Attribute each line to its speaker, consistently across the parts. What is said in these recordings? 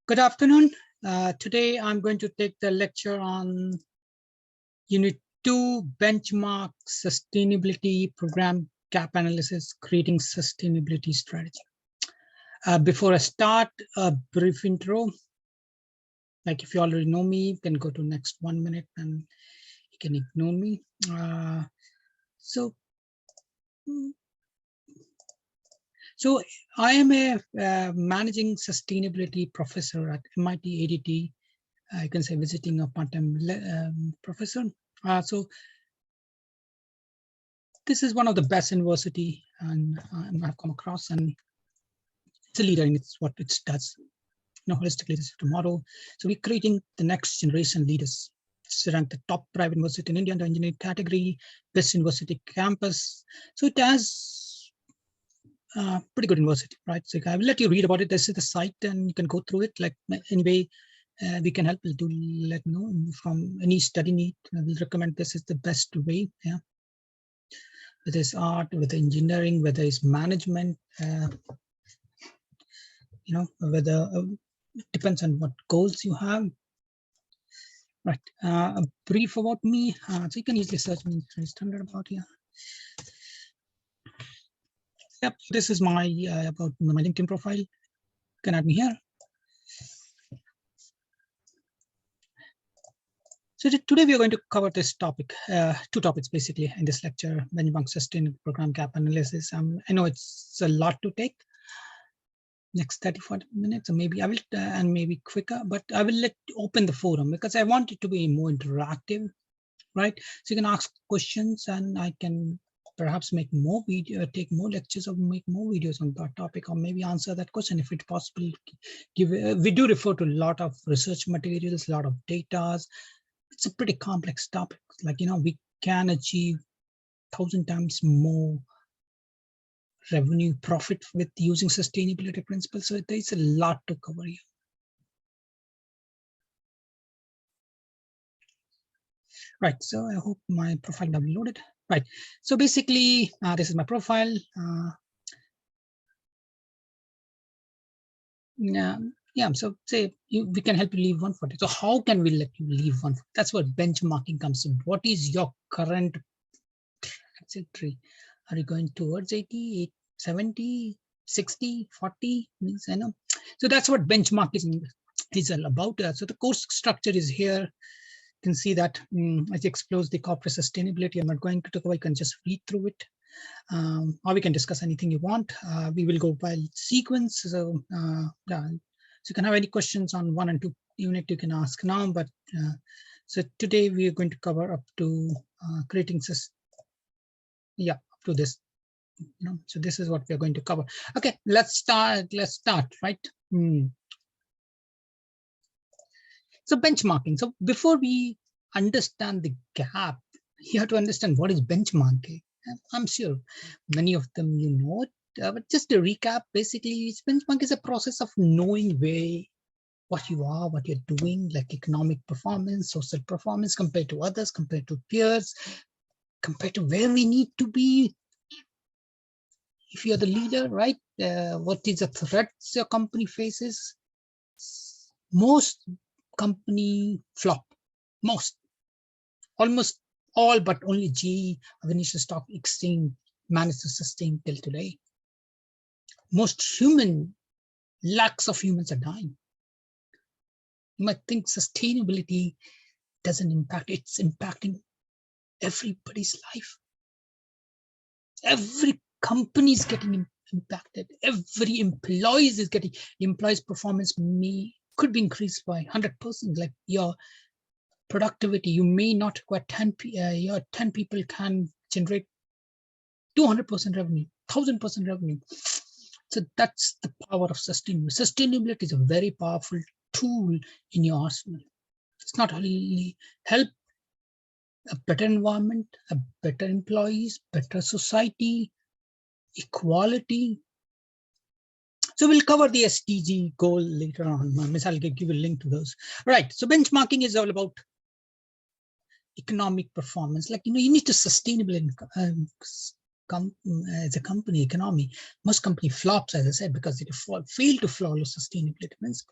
Speaker 1: Good afternoon. Today I'm going to take the lecture on Unit 2, Benchmark Sustainability Program Gap Analysis, Creating Sustainability Strategy. Before I start, a brief intro. Like if you already know me, you can go to next 1 minute and you can ignore me. So I am a managing sustainability professor at MIT ADT. I can say visiting a part-time professor. So this is one of the best university and I've come across, and it's a leader in what it does. Holistic leadership tomorrow. So we're creating the next generation leaders. It's ranked the top private university in India in the engineering category, best university campus. So it has pretty good university, right? So I will let you read about it. This is the site, and you can go through it. Like anyway, we can help you to let you know from any study need. I will recommend this is the best way. Yeah, whether it's art, whether engineering, whether it's management, whether it depends on what goals you have. Right. A brief about me. So you can easily search me standard about here. Yep. This is my about my LinkedIn profile. You can add me here. So today we are going to cover this topic, two topics basically in this lecture: benchmark sustainable program gap analysis. I know it's a lot to take. Next 30-40 minutes, or maybe I will, and maybe quicker, but I will open the forum because I want it to be more interactive, right? So you can ask questions, and I can perhaps make more video, take more lectures, or make more videos on that topic, or maybe answer that question if it's possible. We do refer to a lot of research materials, a lot of data. It's a pretty complex topic. Like, we can achieve 1,000 times more revenue profit with using sustainability principles. So there's a lot to cover here. Right, so I hope my profile got loaded. Right, so basically, this is my profile. Yeah, so say we can help you leave 140. So how can we let you leave 140? That's where benchmarking comes in. What is your current trajectory? Are you going towards 80, 70, 60, 40? Means, So that's what benchmark is all about. So the course structure is here. You can see that as it explores the corporate sustainability. I'm not going to talk about. You can just read through it. Or we can discuss anything you want. We will go by sequence. So yeah, so you can have any questions on 1 and 2 unit, you can ask now. But so today we are going to cover up to creating up to this. So this is what we are going to cover. Okay, let's start. Right. So benchmarking. So before we understand the gap, you have to understand what is benchmarking. I'm sure many of them you know it, but just to recap, basically, benchmark is a process of knowing what you are, what you're doing, like economic performance, social performance compared to others, compared to peers, compared to where we need to be. If you're the leader, right? What is the threats your company faces? Most company flop. Almost all, but only GE, Venetian Stock Exchange, managed to sustain till today. Most lakhs of humans are dying. You might think sustainability doesn't impact, it's impacting everybody's life. Every company is getting impacted. Every employee's performance could be increased by 100%. Like your productivity, you may not require 10 people can generate 200% revenue, 1,000% revenue. So that's the power of sustainability. Sustainability is a very powerful tool in your arsenal. It's not only help a better environment, a better employees, better society, equality. So we'll cover the SDG goal later on. I'll give you a link to those. Right. So benchmarking is all about economic performance. Like, you need to sustainable as a company economy. Most company flops, as I said, because they fail to follow sustainability principles.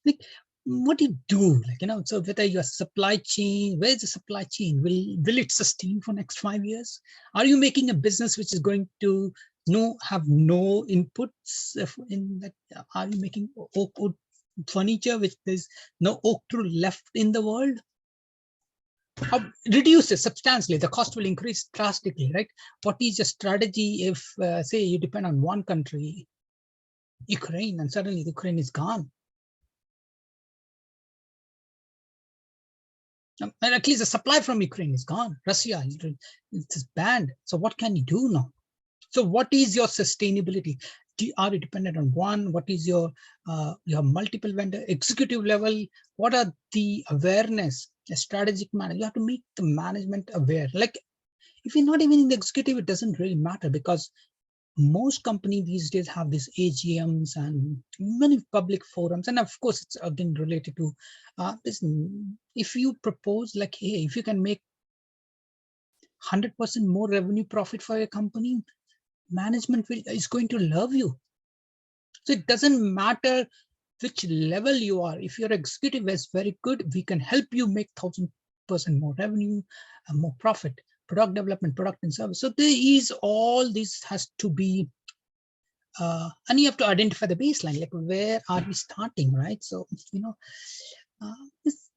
Speaker 1: Like, what do you do? Like, so whether your supply chain, where's the supply chain? Will it sustain for next 5 years? Are you making a business which is going to have no inputs in that? Are you making oak wood furniture which there's no oak tree left in the world? Reduces substantially, the cost will increase drastically, right? What is your strategy if say you depend on one country, Ukraine, and suddenly Ukraine is gone? And at least the supply from Ukraine is gone. Russia is banned. So what can you do now? So what is your sustainability? Are you dependent on one? What is your multiple vendor executive level? What are the awareness, the strategic management? You have to make the management aware. Like if you're not even in the executive, it doesn't really matter, because most companies these days have these AGMs and many public forums. And of course, it's again related to this. If you propose like, hey, if you can make 100% more revenue profit for your company, management is going to love you. So it doesn't matter which level you are. If your executive is very good, we can help you make 1,000% more revenue and more profit. Product development, product and service. So there is all this has to be, and you have to identify the baseline, like where are we starting, right? So, it's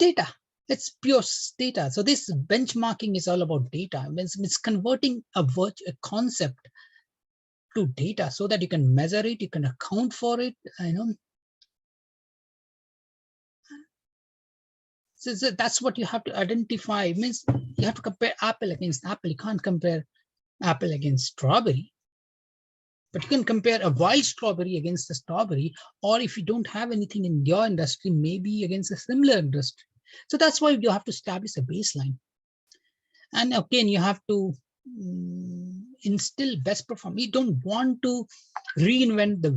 Speaker 1: data. It's pure data. So this benchmarking is all about data. It's converting a concept to data so that you can measure it, you can account for it, So that's what you have to identify. It means you have to compare apple against apple. You can't compare apple against strawberry, but you can compare a wild strawberry against a strawberry, or if you don't have anything in your industry, maybe against a similar industry. So that's why you have to establish a baseline. And again, you have to instill best performance. You don't want to reinvent the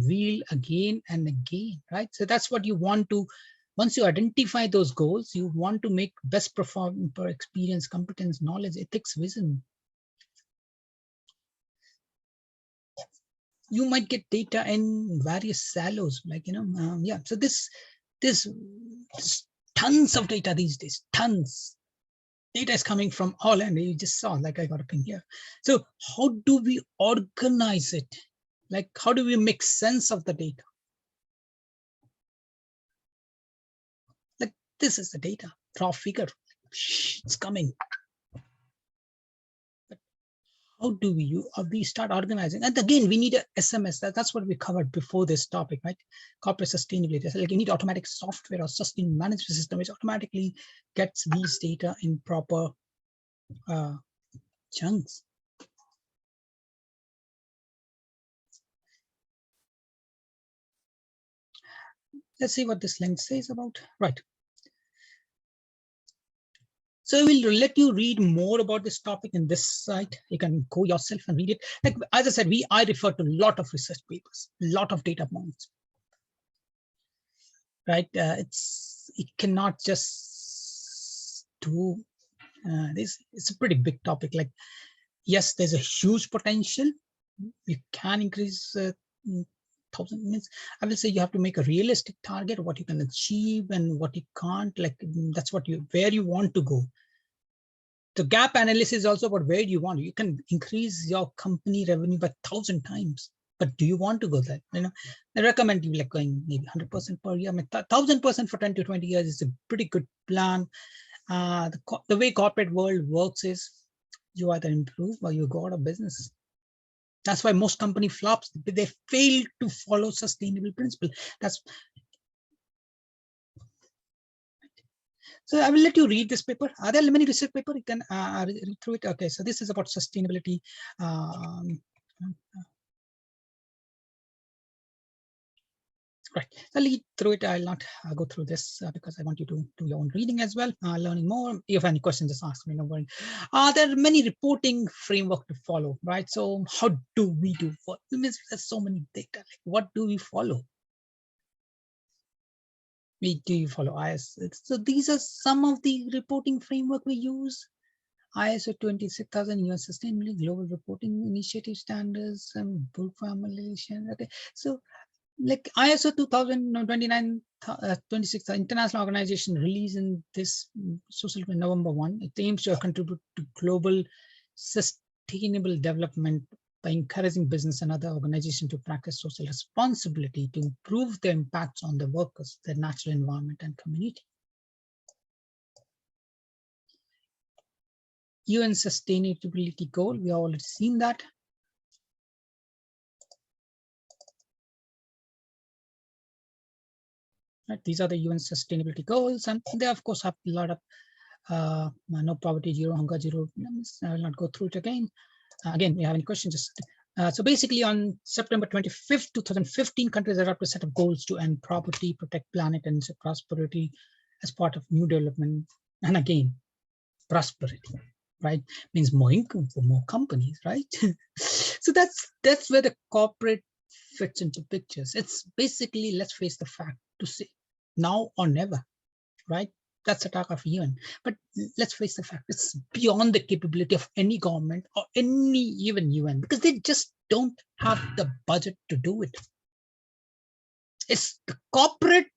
Speaker 1: wheel again and again, right? So that's what you want to, once you identify those goals, you want to make best performance per experience, competence, knowledge, ethics, vision. You might get data in various silos, like, yeah. So this tons of data these days, tons. Data is coming from all, and you just saw, like I got a ping here. So how do we organize it? Like, how do we make sense of the data? Like, this is the data, raw figure. It's coming. But how do we start organizing? And again, we need a SMS. That's what we covered before this topic, right? Corporate sustainability. So like you need automatic software or sustainable management system which automatically gets these data in proper chunks. Let's see what this link says about. Right. So we'll let you read more about this topic in this site. You can go yourself and read it. Like as I said, I refer to a lot of research papers, a lot of data points. Right? It cannot just do this. It's a pretty big topic. Like, yes, there's a huge potential. You can increase 1,000 minutes. I will say you have to make a realistic target, what you can achieve and what you can't. Like that's where you want to go. The gap analysis is also about where you want. You can increase your company revenue by 1,000 times, but do you want to go there? I recommend you like going maybe 100% per year. I mean, 1,000% for 10 to 20 years is a pretty good plan. The way corporate world works is you either improve or you go out of business. That's why most company flops. They fail to follow sustainable principle. So I will let you read this paper. Are there many research papers? You can read through it. Okay, so this is about sustainability. Right, I'll lead through it. I'll not go through this because I want you to do your own reading as well, learning more. If you have any questions, just ask me. No worry. There are many reporting framework to follow, right? So how do we do? There's so many data. Like, what do we follow? Do you follow ISO? So these are some of the reporting framework we use. ISO 26000 US Sustainability Global Reporting Initiative Standards and book formulation. Okay, so like ISO 2029 26, the international organization released in this social November 1. It aims to contribute to global sustainable development by encouraging business and other organizations to practice social responsibility to improve their impacts on the workers, their natural environment, and community. UN sustainability goal, we have already seen that. Right, these are the UN sustainability goals, and they of course have a lot of no poverty, zero hunger, zero. I will not go through it again. Again, if you have any questions, just so basically on September 25th, 2015, countries adopted a set of goals to end poverty, protect planet, and prosperity as part of new development. And again, prosperity, right, means more income for more companies, right? So that's where the corporate fits into pictures. It's basically, let's face the fact, to say now or never, right? That's the talk of UN. But let's face the fact, it's beyond the capability of any government or any even UN, because they just don't have the budget to do it. It's the corporate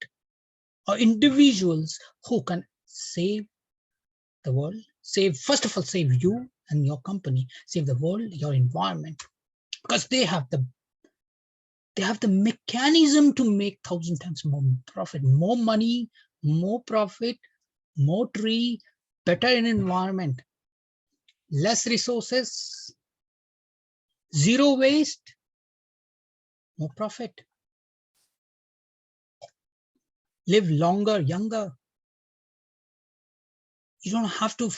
Speaker 1: or individuals who can save the world, save, first of all, save you and your company, save the world, your environment, because they have the mechanism to make 1,000 times more profit, more money, more profit, more tree, better in environment, less resources, zero waste, more profit, live longer, younger. You don't have to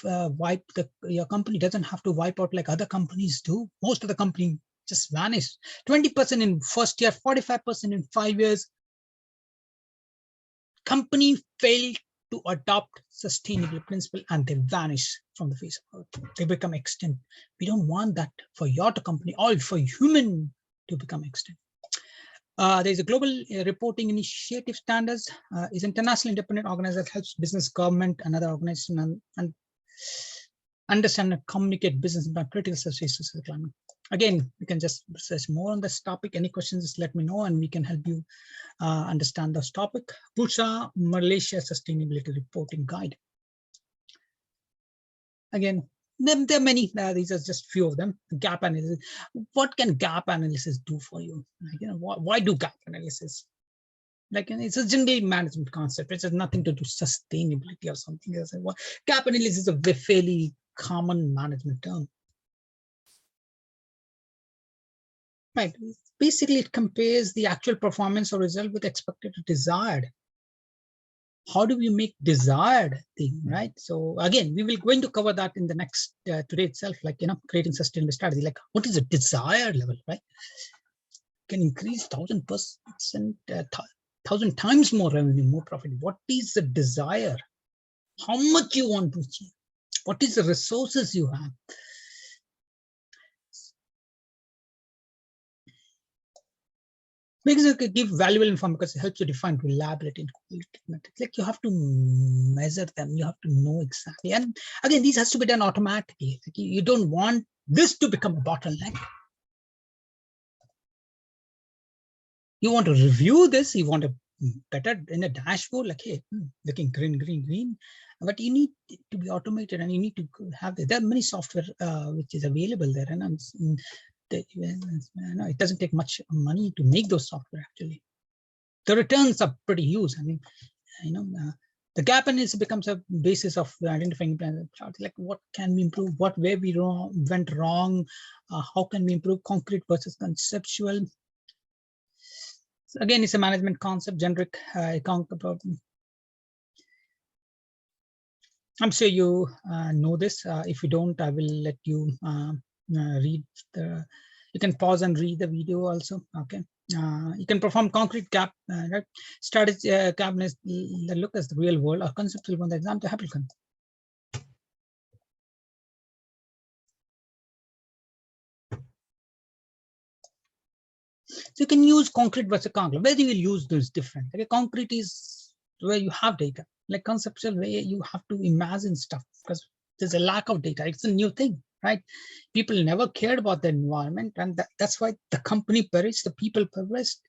Speaker 1: your company doesn't have to wipe out like other companies do. Most of the company just vanish. 20% in first year, 45% in 5 years. Company failed to adopt sustainable principle and they vanish from the face of earth. They become extinct. We don't want that for your company or for human to become extinct. There's a global reporting initiative standards, is international independent organization that helps business, government, and other organizations and understand and communicate business about critical services to the climate. Again, you can just research more on this topic. Any questions, just let me know and we can help you understand this topic. Bursa Malaysia Sustainability Reporting Guide. Again, there are many, these are just few of them. Gap analysis. What can gap analysis do for you? Like, you know, why do gap analysis? Like, it's a general management concept. It has nothing to do with sustainability or something else. Gap analysis is a fairly common management term. Right. Basically, it compares the actual performance or result with expected or desired. How do we make desired thing, right? So again, we will going to cover that in the next today itself, like, you know, creating sustainable strategy. Like, what is the desired level, right? Can increase 1,000%, 1,000 times more revenue, more profit. What is the desire? How much you want to achieve? What is the resources you have? Because it give valuable information because it helps you define reliability and quality metrics. Like, you have to measure them, you have to know exactly. And again, these has to be done automatically. Like, you don't want this to become a bottleneck. You want to review this, you want to better in a dashboard, like, hey, looking green, green, green. But you need it to be automated and you need to have there are many software which is available there, and it doesn't take much money to make those software. Actually, the returns are pretty huge. I mean, you know, the gap analysis becomes a basis of identifying like what can we improve, where we went wrong, how can we improve, concrete versus conceptual. So again, it's a management concept, generic. I'm sure you know this. If you don't, I will let you read the. You can pause and read the video also. Okay. You can perform concrete gap right? Strategy cabinets that look as the real world or conceptual one. The example happen. So you can use concrete versus concrete. Where you will use those different. Okay, concrete is where you have data. Like conceptual, where you have to imagine stuff because there's a lack of data. It's a new thing, right? People never cared about the environment, and that's why the company perished, the people perished.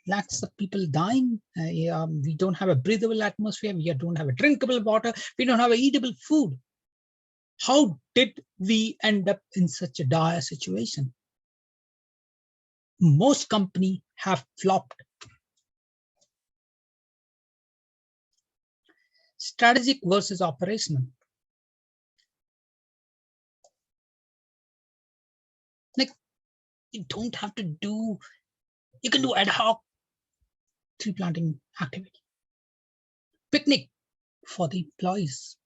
Speaker 1: lakhs of people dying. We don't have a breathable atmosphere. We don't have a drinkable water. We don't have a eatable food. How did we end up in such a dire situation? Most companies have flopped. Strategic versus operational. Like, you don't have to do, you can do ad hoc tree planting activity. Picnic for the employees.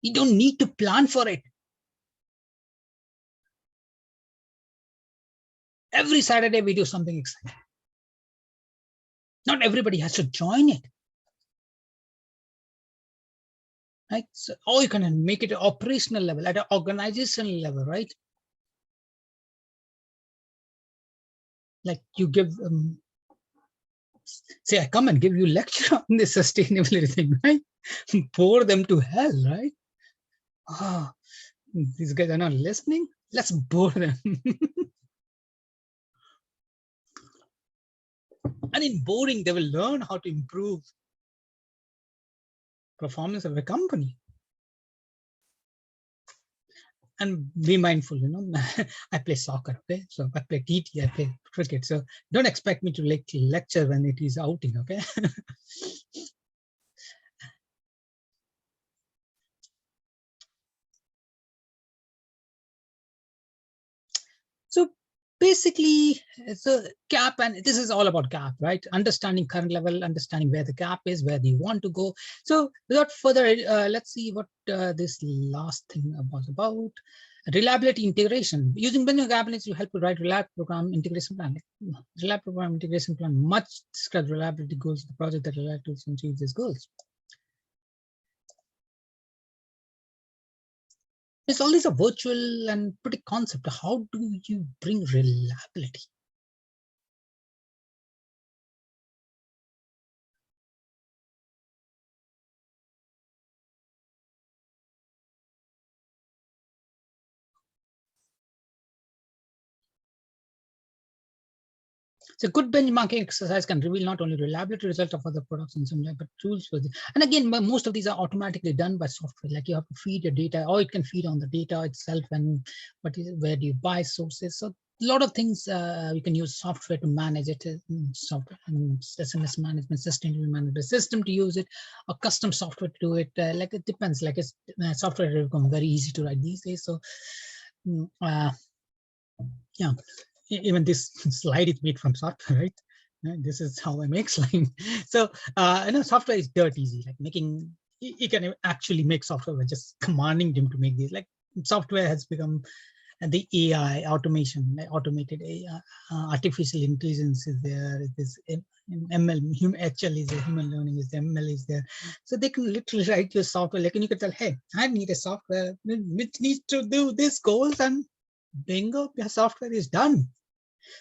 Speaker 1: You don't need to plan for it. Every Saturday we do something exciting. Not everybody has to join it. Right? So, or you can make it an operational level, at an organizational level, right? Like you give, say, I come and give you lecture on this sustainability thing, right? Bore them to hell, right? Ah, these guys are not listening. Let's bore them. And in boring, they will learn how to improve performance of a company. And be mindful, you know, I play soccer, okay? So I play TT, I play cricket. So don't expect me to like lecture when it is outing, okay? So basically, it's a gap, and this is all about gap, right? Understanding current level, understanding where the gap is, where you want to go. So without further, let's see what this last thing was about. Reliability integration. Using business gap analysis will help you write reliable program integration plan. Reliable program integration plan much describe reliability goals of the project that reliability to achieve these goals. It's always a virtual and pretty concept. How do you bring reliability? So good benchmarking exercise can reveal not only reliability result of other products in some way, but tools for this. And again, most of these are automatically done by software. Like you have to feed your data, or it can feed on the data itself, and where do you buy sources. So a lot of things you can use software to manage it, software and SMS management, sustainable management system to use it, or custom software to do it. Like it depends. Like it's software has become very easy to write these days. So yeah. Even this slide is made from software, right? This is how I make slide. So you know, software is dirt easy. Like making, you can actually make software by just commanding them to make these. Like software has become the AI automation, automated AI, artificial intelligence is there. It is ML, HL is there, human learning is there, ML is there. So they can literally write your software. Like, and you can tell, hey, I need a software which needs to do this goals, and bingo, your software is done.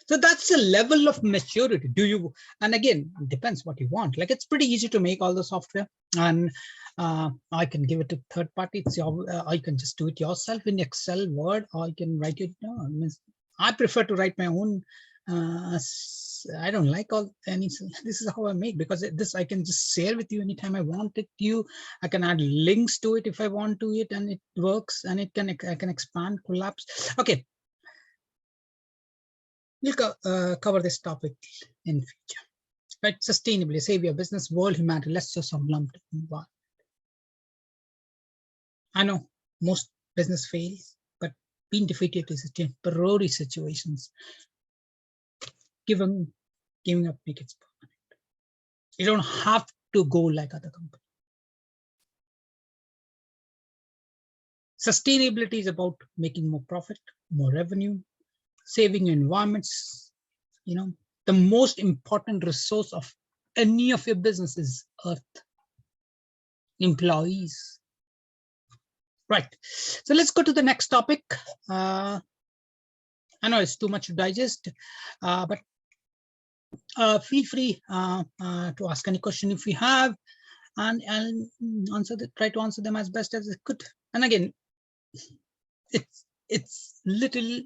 Speaker 1: So that's the level of maturity. Do you, and again, it depends what you want. Like it's pretty easy to make all the software, and I can give it to third party. It's your, I can just do it yourself in Excel, Word, or I can write it down. I prefer to write my own. I don't like all any. This is how I make, because this I can just share with you anytime I want it to you. I can add links to it if I want to it, and it works, and it can, I can expand, collapse. Okay. We'll cover this topic in future. Right? Sustainably, save your business, world, humanity. Let's just lumped in one. I know most business fails, but being defeated is a temporary situations. Giving up make it permanent. You don't have to go like other companies. Sustainability is about making more profit, more revenue, saving environments. You know, the most important resource of any of your business is earth, employees. Right. So let's go to the next topic. I know it's too much to digest, but feel free to ask any question if you have, and try to answer them as best as I could. And again, it's little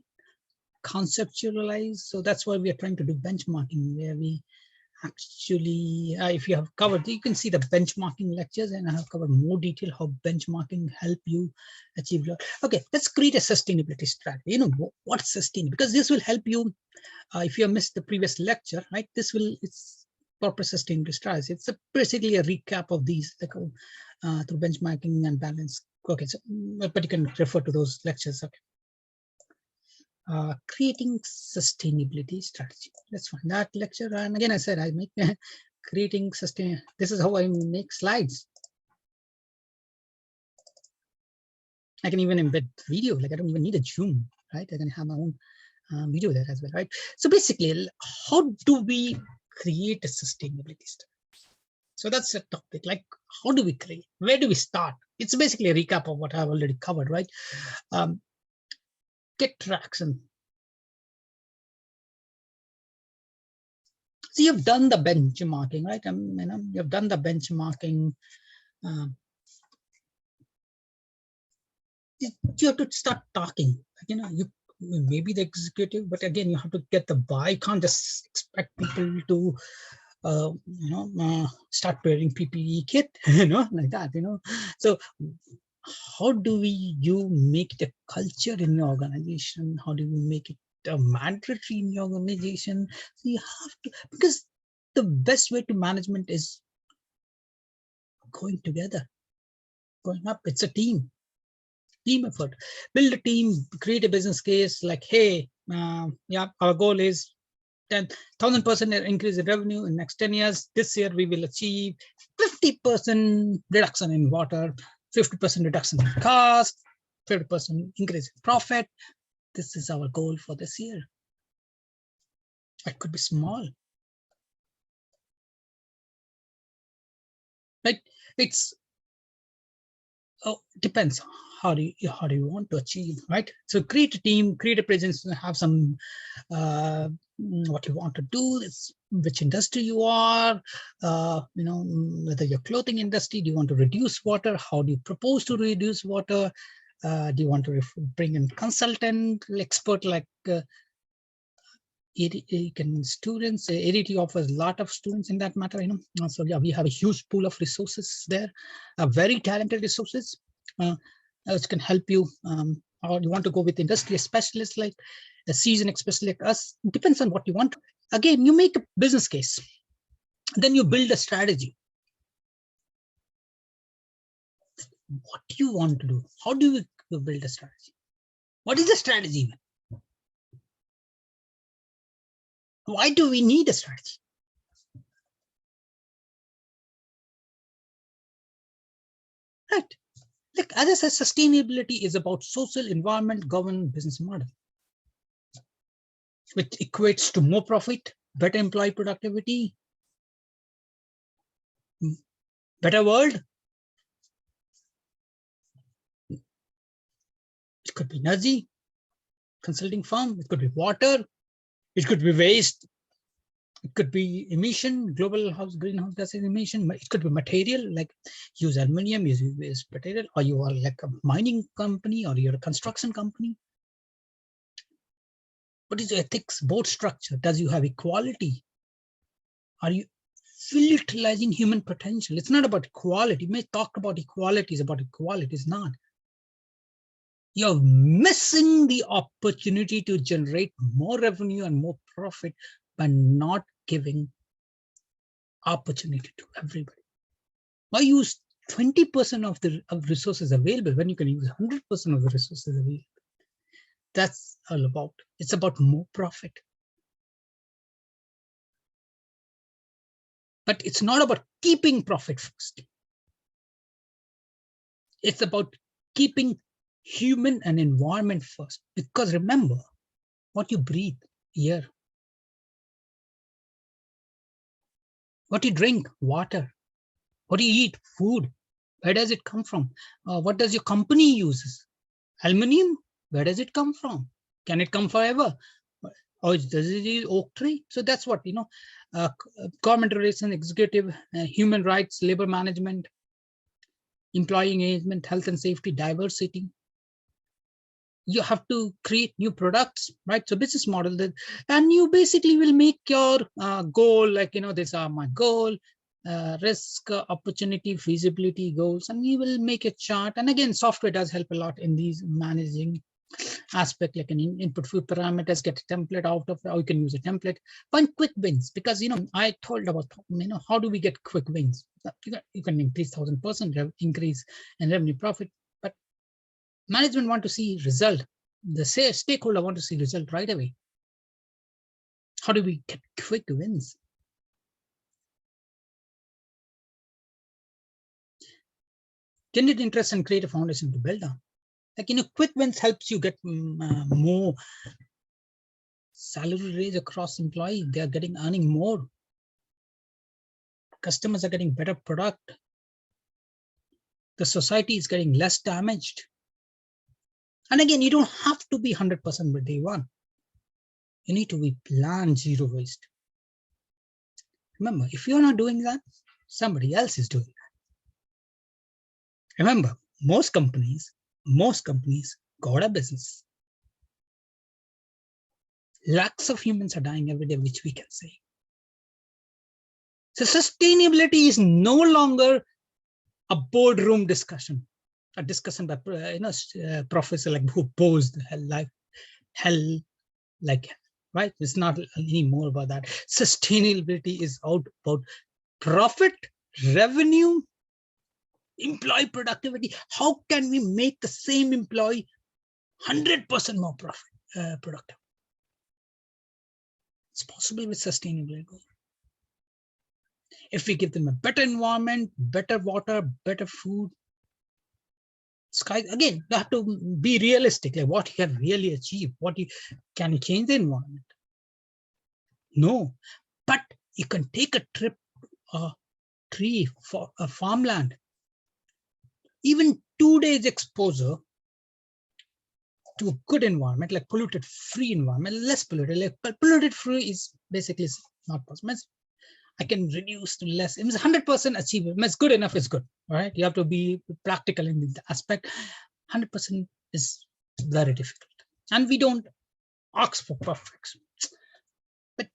Speaker 1: conceptualize. So that's why we are trying to do benchmarking, where we actually, if you have covered, you can see the benchmarking lectures, and I have covered more detail how benchmarking help you achieve. Okay, let's create a sustainability strategy. You know, what's sustainable? Because this will help you. If you have missed the previous lecture, right? It's corporate sustainability strategy. It's basically a recap of these, like through benchmarking and balance. Okay, so but you can refer to those lectures. Okay. Creating sustainability strategy. Let's find that lecture. And again, I said I make creating sustain. This is how I make slides. I can even embed video. Like I don't even need a Zoom, right? I can have my own video there as well, right? So basically, how do we create a sustainability strategy? So that's a topic. Like, how do we create? Where do we start? It's basically a recap of what I've already covered, right? Get traction. So you've done the benchmarking, right? You've done the benchmarking. You have to start talking. You know, you maybe the executive, but again, you have to get the buy. You can't just expect people to, start wearing PPE kit, like that, So how do you make the culture in your organization? How do you make it mandatory in your organization? So you have to, because the best way to management is going together, going up. It's a team effort. Build a team, create a business case like, hey, our goal is 10,000% increase in revenue in next 10 years. This year we will achieve 50% reduction in water, 50% reduction in cost, 50% increase in profit. This is our goal for this year. It could be small. Right? It's depends how do you want to achieve, right? So create a team, create a presence, have some what you want to do, is which industry you are, whether you're clothing industry, do you want to reduce water, how do you propose to reduce water, do you want to bring in consultant expert like students. Ierate offers a lot of students in that matter, So yeah, we have a huge pool of resources there, very talented resources, which can help you. Or you want to go with industry specialists like a seasoned specialist like us. It depends on what you want. Again, you make a business case, then you build a strategy. What do you want to do? How do you build a strategy? What is the strategy even? Why do we need a strategy? Right. Like, as I said, sustainability is about social, environment, governance, business model, which equates to more profit, better employee productivity, better world. It could be energy, consulting firm, it could be water, it could be waste, it could be emission, global greenhouse gas emission, it could be material, like use aluminum, use material, or you are like a mining company, or you're a construction company. What is the ethics board structure? Does you have equality? Are you utilizing human potential? It's not about equality. You may talk about equality, is about equality, it's not. You're missing the opportunity to generate more revenue and more profit by not giving opportunity to everybody. Why use 20% of the resources available when you can use 100% of the resources available? That's all about. It's about more profit. But it's not about keeping profit first. It's about keeping human and environment first. Because remember, what you breathe, air. What you drink, water. What do you eat, food. Where does it come from? What does your company use? Aluminium, where does it come from? Can it come forever? Or does it use oak tree? So that's what, government relations, executive, human rights, labor management, employee engagement, health and safety, diversity. you have to create new products, right? So business model that, and you basically will make your goal, like, these are my goal, risk, opportunity, feasibility goals, and you will make a chart. And again, software does help a lot in these managing aspect, like an input few parameters, get a template out of, or you can use a template, find quick wins. Because, I told about, how do we get quick wins? You can increase 1000% increase in revenue profit, but management want to see result. The stakeholder want to see result right away. How do we get quick wins? Generate interest and create a foundation to build on. Like, quick wins helps you get more salary raise across employees. They are earning more. Customers are getting better product. The society is getting less damaged. And again, you don't have to be 100% with day one. You need to be plan zero waste. Remember, if you're not doing that, somebody else is doing that. Remember, most companies go out of business. Lakhs of humans are dying every day, which we can say. So sustainability is no longer a boardroom discussion, a discussion by professor like who posed hell like, right? It's not anymore about that. Sustainability is out about profit, revenue, employee productivity. How can we make the same employee 100% more productive? It's possible with sustainability. If we give them a better environment, better water, better food, sky, again, you have to be realistic, like what you can really achieve. Can you change the environment? No, but you can take a trip, a tree for a farmland. Even 2 days exposure to a good environment, like polluted free environment, less polluted, like polluted free is basically not possible. I can reduce to less. It was 100% achievable. It's good enough. It's good, right? You have to be practical in the aspect. 100% is very difficult, and we don't ask for perfection. But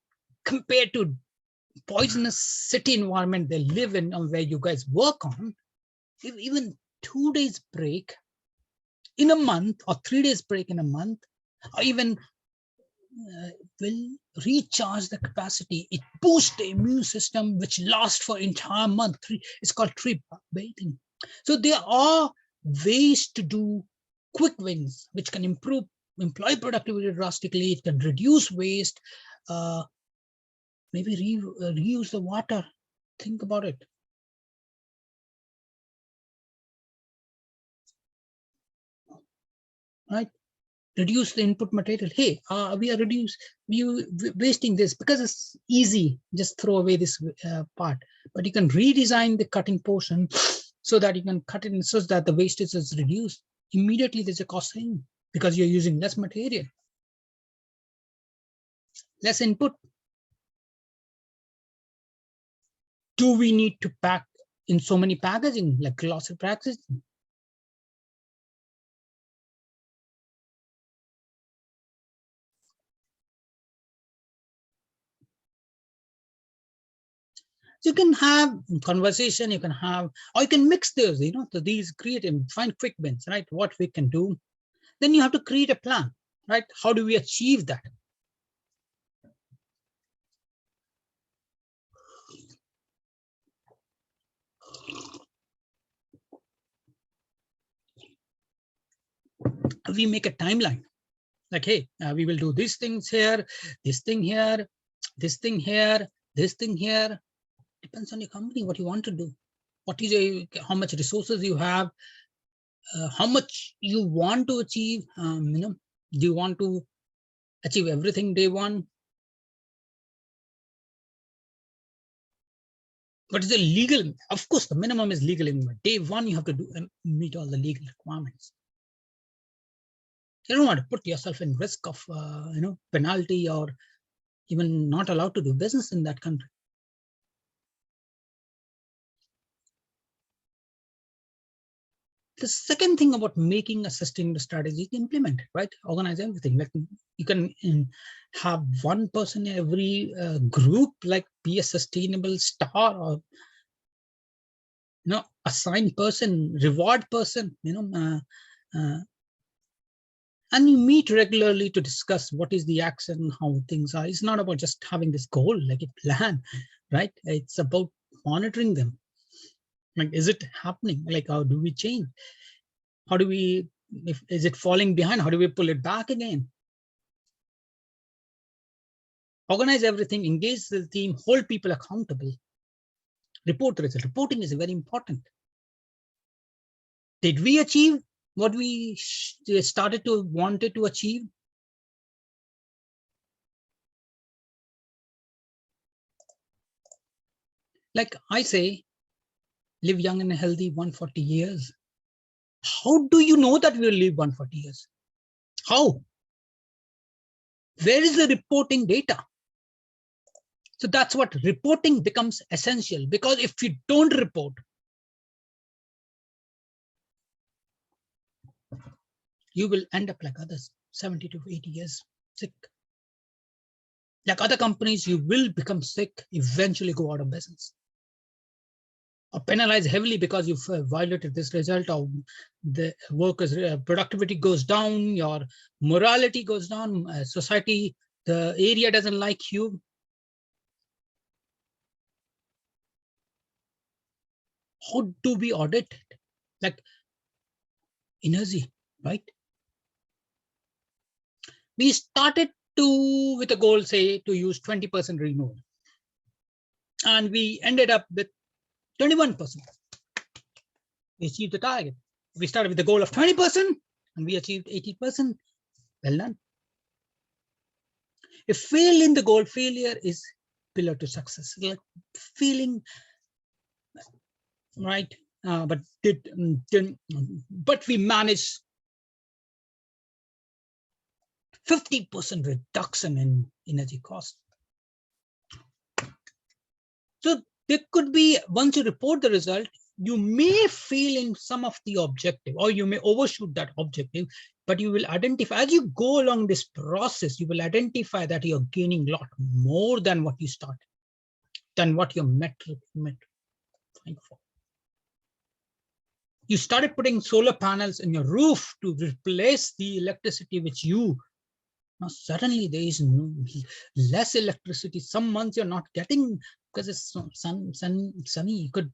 Speaker 1: compared to poisonous city environment they live in, where you guys work on, even 2 days break in a month, or 3 days break in a month, or even will recharge the capacity. It boosts the immune system, which lasts for entire month. It's called tree baiting. So there are ways to do quick wins, which can improve employee productivity drastically. It can reduce waste, maybe reuse the water. Think about it. Right? Reduce the input material. Hey, we are wasting this because it's easy. Just throw away this part. But you can redesign the cutting portion so that you can cut it in such that the wastage is reduced. Immediately there's a cost saving because you're using less material, less input. Do we need to pack in so many packaging, like glossy packaging? So you can have conversation, you can have, or you can mix those, these create and find quick wins, right? What we can do. Then you have to create a plan, right? How do we achieve that? We make a timeline. Like, hey, we will do these things here, this thing here, this thing here, this thing here. Depends on your company, what you want to do. What is how much resources you have, how much you want to achieve. Do you want to achieve everything day one? What is the legal? Of course, the minimum is legal. Day one, you have to do meet all the legal requirements. You don't want to put yourself in risk of penalty, or even not allowed to do business in that country. The second thing about making a sustainable strategy to implement it, right? Organize everything. Like you can have one person in every group, like be a sustainable star, or assign person, reward person, and you meet regularly to discuss what is the action, how things are. It's not about just having this goal, like a plan, right? It's about monitoring them. Like, is it happening? Like, how do we change? How do we, is it falling behind? How do we pull it back again? Organize everything, engage the team, hold people accountable, report the result. Reporting is very important. Did we achieve what we wanted to achieve? Like I say, live young and healthy 140 years. How do you know that we'll live 140 years? How? Where is the reporting data? So that's what reporting becomes essential, because if you don't report, you will end up like others, 70 to 80 years sick. Like other companies, you will become sick, eventually go out of business, or penalized heavily because you've violated this result, or the workers' productivity goes down, your morality goes down, society, the area doesn't like you. How do we audit it? Like energy, right? We started with a goal, say, to use 20% renewable, and we ended up with 21%. We achieved the target. We started with the goal of 20% and we achieved 80%. Well done. If fail in the goal, failure is pillar to success. Like feeling right, but we managed 50% reduction in energy cost. So there could be, once you report the result, you may fail in some of the objective, or you may overshoot that objective, but you will identify, as you go along this process, you will identify that you're gaining a lot more than what you started, than what your metric meant. For. You started putting solar panels in your roof to replace the electricity which you, now suddenly there is less electricity. Some months you're not getting because it's sunny. You could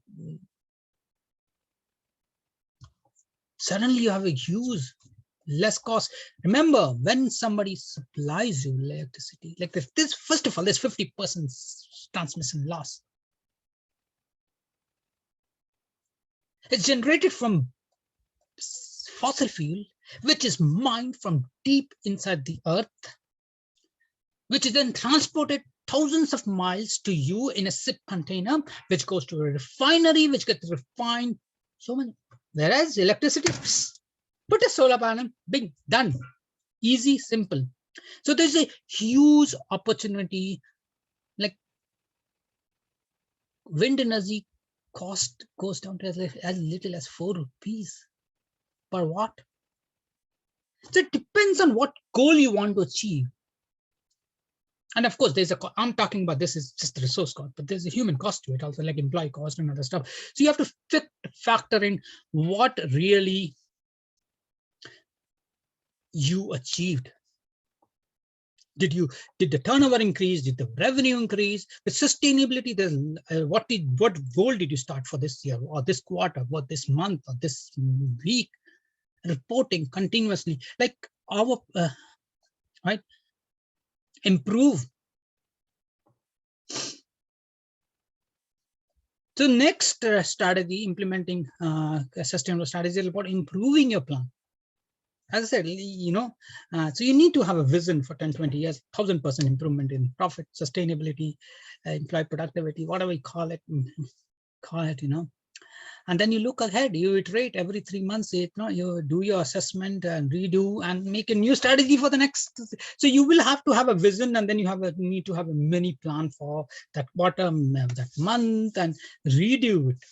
Speaker 1: suddenly you have a use less cost. Remember, when somebody supplies you electricity, like this, first of all, there's 50% transmission loss. It's generated from fossil fuel, which is mined from deep inside the earth, which is then transported thousands of miles to you in a ship container, which goes to a refinery, which gets refined. So many. Whereas electricity, put a solar panel, bing, done. Easy, simple. So there's a huge opportunity. Like wind energy cost goes down to as little as 4 rupees per watt. So it depends on what goal you want to achieve. And of course, I'm talking about, this is just the resource cost, but there's a human cost to it also, like employee cost and other stuff. So you have to factor in what really you achieved. Did the turnover increase? Did the revenue increase? With sustainability, there's what goal did you start for this year, or this quarter, or this month, or this week? Reporting continuously, like our right, improve. So next strategy, implementing a sustainable strategy, is about improving your plan. As I said, so you need to have a vision for 10, 20 years, 1000% improvement in profit, sustainability, employee productivity, whatever we call it, And then you look ahead, you iterate every 3 months, you do your assessment and redo and make a new strategy for the next. So you will have to have a vision, and then you need to have a mini plan for that quarter, that month, and redo it.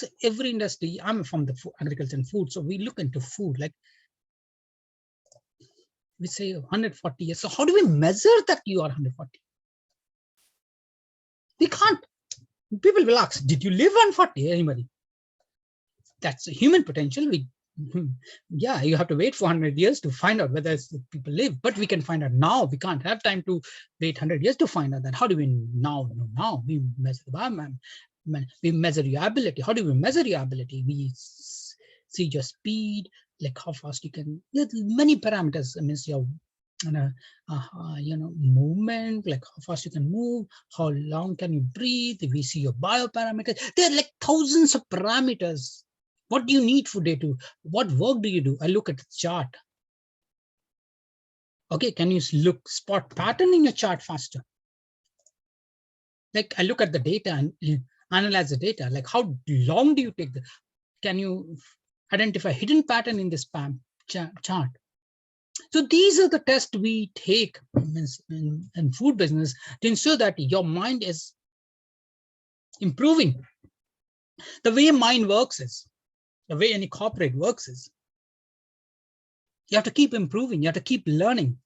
Speaker 1: So every industry, I'm from the agriculture and food, so we look into food, like we say 140 years. So how do we measure that you are 140? We can't. People will ask, did you live 140? Anybody? That's a human potential. Yeah, you have to wait for 100 years to find out whether people live, but we can find out now. We can't have time to wait 100 years to find out that. How do we now know now? We measure we measure your ability. How do we measure your ability? We see your speed, like how fast you can. There's many parameters. I mean, your movement, like how fast you can move, how long can you breathe. We see your bioparameters. There are like thousands of parameters. What do you need for day two? What work do you do? I look at the chart. Okay, can you spot pattern in your chart faster? Like I look at the data and analyze the data. Like how long do you take can you identify hidden pattern in the spam chart? So these are the tests we take in food business to ensure that your mind is improving. The way mind works is, the way any corporate works is, you have to keep improving, you have to keep learning.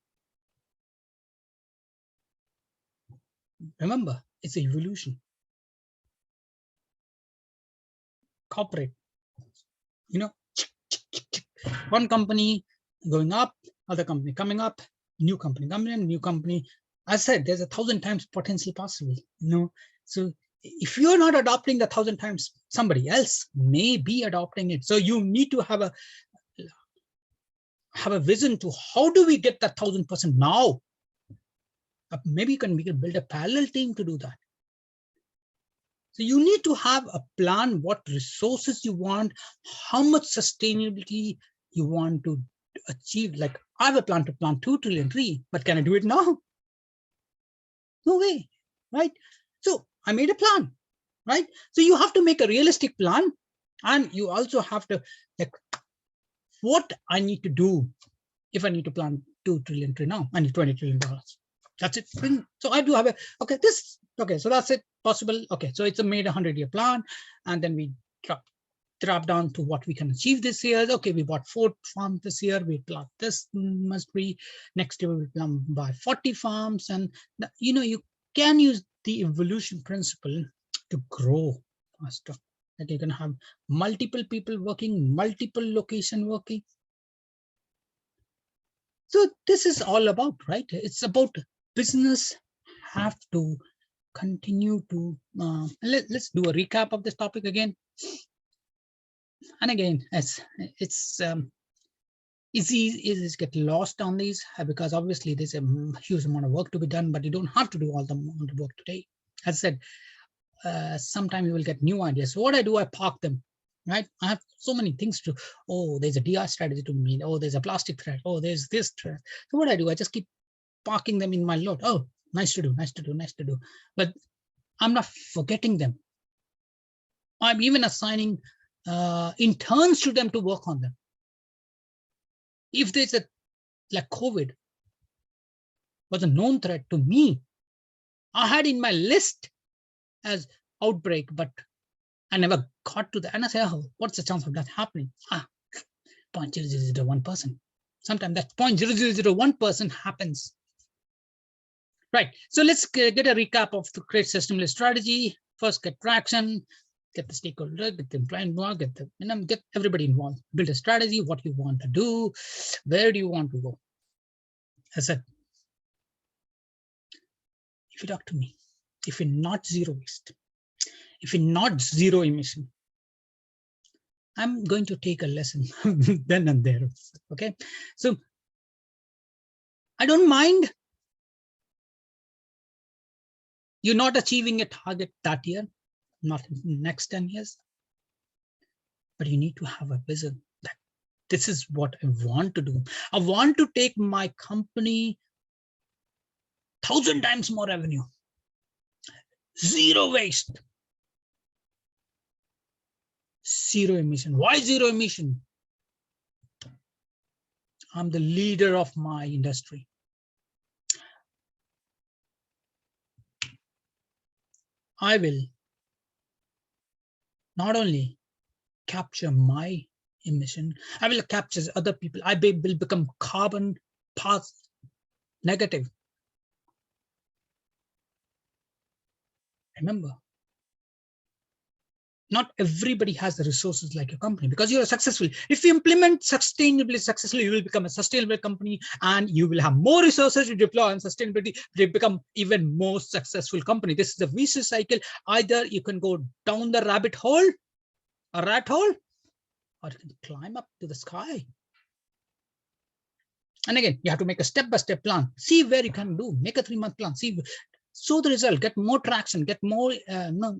Speaker 1: Remember, it's an evolution. Corporate, one company going up, other company coming up, new company coming in, new company. I said there's 1,000 times potential possible, So if you're not adopting the 1,000 times, somebody else may be adopting it. So you need to have a vision to how do we get that 1,000% now? Maybe we can build a parallel team to do that. So you need to have a plan, what resources you want, how much sustainability you want to achieve. Like I have a plan to plant 2 trillion trees, but can I do it now? No way, right? So I made a plan, right? So you have to make a realistic plan, and you also have to, like, what I need to do if I need to plant 2 trillion trees now, I need $20 trillion. That's it. So I do have so that's it possible. Okay, so it's a made 100-year plan, and then we drop down to what we can achieve this year. Okay, we bought 4 farms this year. We plant this must be next year. We will buy 40 farms, and you can use the evolution principle to grow faster. That you can have multiple people working, multiple location working. So this is all about, right? It's about business have to continue to, let's do a recap of this topic again. And again, it's easy to get lost on these because obviously there's a huge amount of work to be done, but you don't have to do all the amount of work today. As I said, sometime you will get new ideas. So what I do, I park them, right? I have so many things to, there's a DR strategy to meet. There's a plastic thread. There's this thread. So what I do, I just keep parking them in my load. Nice to do. But I'm not forgetting them. I'm even assigning interns to them to work on them. If there's like COVID was a known threat to me, I had in my list as outbreak, but I never got to that. And I say, what's the chance of that happening? 0.0001%. Sometimes that 0.0001% happens. Right. So let's get a recap of the create system-less strategy. First, get traction, get the stakeholder, get the employee involved, get everybody involved. Build a strategy, what you want to do, where do you want to go. As I said, if you talk to me, if you're not zero waste, if you're not zero emission, I'm going to take a lesson then and there. Okay. So I don't mind you're not achieving a target that year, not in the next 10 years, but you need to have a vision that this is what I want to do. I want to take my company 1,000 times more revenue, zero waste, zero emission. Why zero emission? I'm the leader of my industry. I will not only capture my emission. I will capture other people. I will become carbon path negative. Remember, not everybody has the resources like your company because you're successful. If you implement sustainability successfully, you will become a sustainable company and you will have more resources to deploy on sustainability to become even more successful company. This is a vicious cycle. Either you can go down the rabbit hole, a rat hole, or you can climb up to the sky. And again, you have to make a step-by-step plan. See where you can do. Make a 3-month plan. See, so the result, get more traction, get more,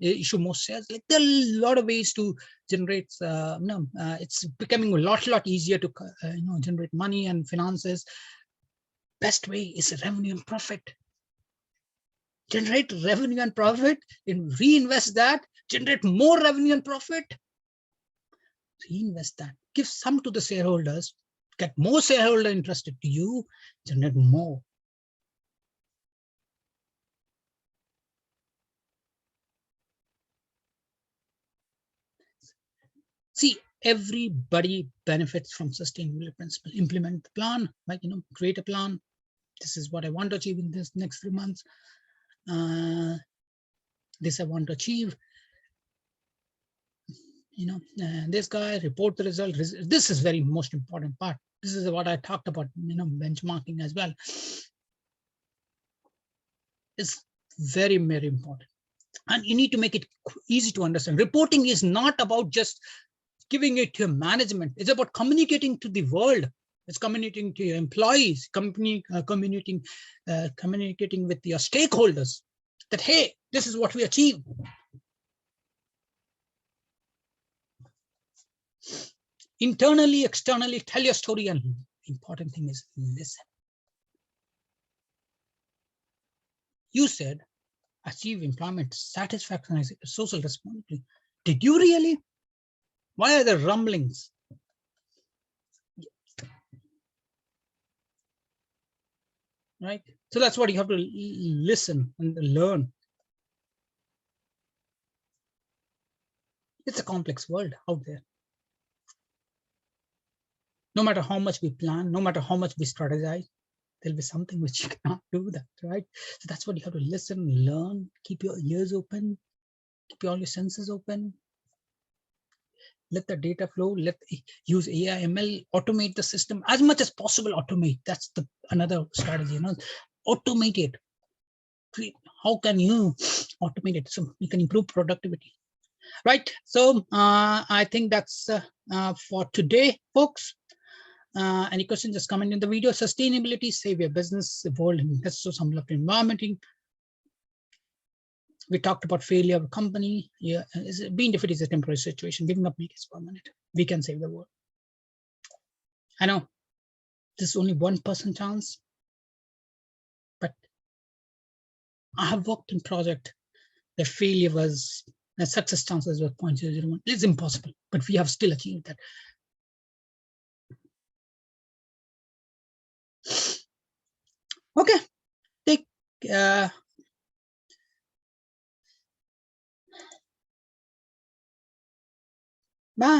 Speaker 1: issue more shares. Like there are a lot of ways to generate. It's becoming a lot easier to generate money and finances. Best way is revenue and profit. Generate revenue and profit, and reinvest that. Generate more revenue and profit. Reinvest that. Give some to the shareholders. Get more shareholder interested to you. Generate more. See, everybody benefits from sustainability principle. Implement the plan, like, create a plan. This is what I want to achieve in this next 3 months. This I want to achieve. This guy, report the result. This is very most important part. This is what I talked about, benchmarking as well. It's very, very important. And you need to make it easy to understand. Reporting is not about just giving it to management. It's about communicating to the world. It's communicating to your employees, communicating with your stakeholders that, hey, this is what we achieved. Internally, externally, tell your story, and the important thing is listen. You said achieve employment satisfaction as social responsibility. Did you really? Why are there rumblings? Right? So that's what you have to listen and learn. It's a complex world out there. No matter how much we plan, no matter how much we strategize, there'll be something which you cannot do that, right? So that's what you have to listen, learn, keep your ears open, keep all your senses open. Let the data flow, use AI, ML, automate the system as much as possible, automate. That's another strategy, automate it. How can you automate it? So you can improve productivity, right? So I think that's for today, folks. Any questions, just comment in the video. Sustainability, save your business, evolve in some environment. We talked about failure of a company. Yeah, being defeated is a temporary situation. Giving up is permanent. We can save the world. I know this is only 1% chance, but I have worked in project where failure was, the success chances were 0.001. It's impossible, but we have still achieved that. Okay, take